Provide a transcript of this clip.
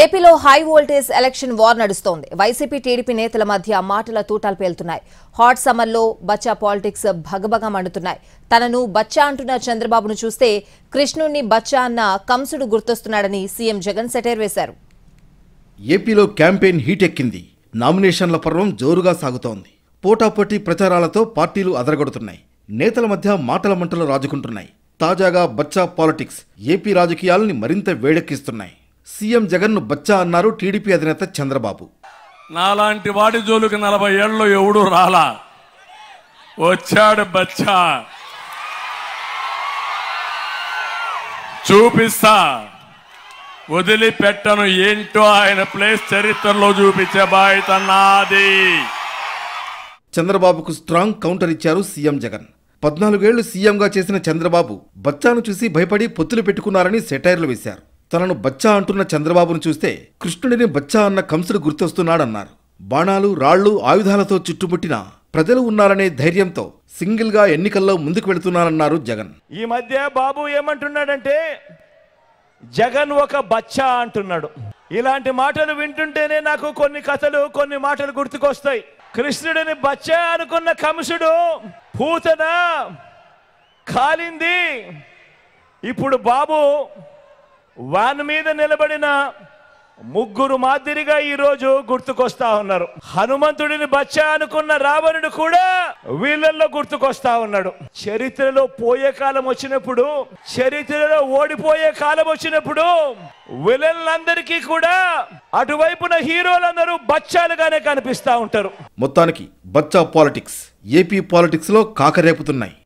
ఏపీలో high voltage election war నడుస్తోంది. YCP TDP నేతల మధ్య మాటల తూటాలు పేలుతున్నాయి. హాట్ సమ్మర్లో బచ్చా పాలిటిక్స్ భగభగ మండుతున్నాయి. తనను బచ్చా అంటున్న చంద్రబాబును చూస్తే కృష్ణుణ్ణి బచ్చా అన్న కంసుడు గుర్తొస్తున్నాడని సీఎం జగన్ సెటైర్ వేశారు. ఏపీలో క్యాంపెయిన్ హీట్ ఎక్కింది. నామినేషన్ల పర్వం జోరుగా సాగుతోంది. పోటాపోటీ ప్రచారాలతో పార్టీలు అదరగొడుతున్నాయి. నేతల మధ్య మాటల మంటలు రాజుకుంటున్నాయి. తాజాగా బచ్చా పాలిటిక్స్ ఏపీ రాజకీయాలని మరింత వేడెక్కిస్తున్నాయి. సీఎం జగన్ను బచ్చా అన్నారు టీడీపీ అధినేత చంద్రబాబు. నాలాంటి వాడి జోలికి 40 ఏళ్ళలో ఎవడు రాలా, వచ్చాడు బచ్చా, చూపిస్తా, వదిలిపెట్టను, ఏంటో ఆయన ప్లేస్ చరిత్రలో చూపించే బాధ్యత నాది. చంద్రబాబుకు స్ట్రాంగ్ కౌంటర్ ఇచ్చారు సీఎం జగన్. 14 ఏళ్లు సీఎంగా చేసిన చంద్రబాబు బచ్చాను చూసి భయపడి పొత్తులు పెట్టుకున్నారని సెటైర్లు వేశారు. తనను బచ్చా అంటున్న చంద్రబాబును చూస్తే కృష్ణుడిని బచ్చా అన్న కంసుడు గుర్తొస్తున్నాడన్నారు. బాణాలు, రాళ్లు, ఆయుధాలతో చుట్టుముట్టిన ప్రజలు ఉన్నారనే ధైర్యంతో సింగిల్ గా ఎన్నికల్లో ముందుకు వెళుతున్నారన్నారు జగన్. ఈ మధ్య బాబు ఏమంటున్నాడంటే జగన్ ఒక బచ్చా అంటున్నాడు. ఇలాంటి మాటలు వింటుంటేనే నాకు కొన్ని కథలు, కొన్ని మాటలు గుర్తుకొస్తాయి. కృష్ణుడిని బచ్చా అనుకున్న కంసుడు పూతన కాలింది. ఇప్పుడు బాబు వాని మీద నిలబడిన ముగ్గురు మాదిరిగా ఈరోజు గుర్తుకొస్తా ఉన్నారు. హనుమంతుడిని బచ్చా అనుకున్న రావణుడు కూడా వీళ్ళల్లో గుర్తుకొస్తా ఉన్నాడు. చరిత్రలో పోయే కాలం వచ్చినప్పుడు, చరిత్రలో ఓడిపోయే కాలం వచ్చినప్పుడు విలన్లందరికీ కూడా అటువైపున హీరోలందరూ బచ్చాలుగానే కనిపిస్తా ఉంటారు. మొత్తానికి బచ్చా పాలిటిక్స్ ఏపీ పాలిటిక్స్ లో కాకరేపుతున్నాయి.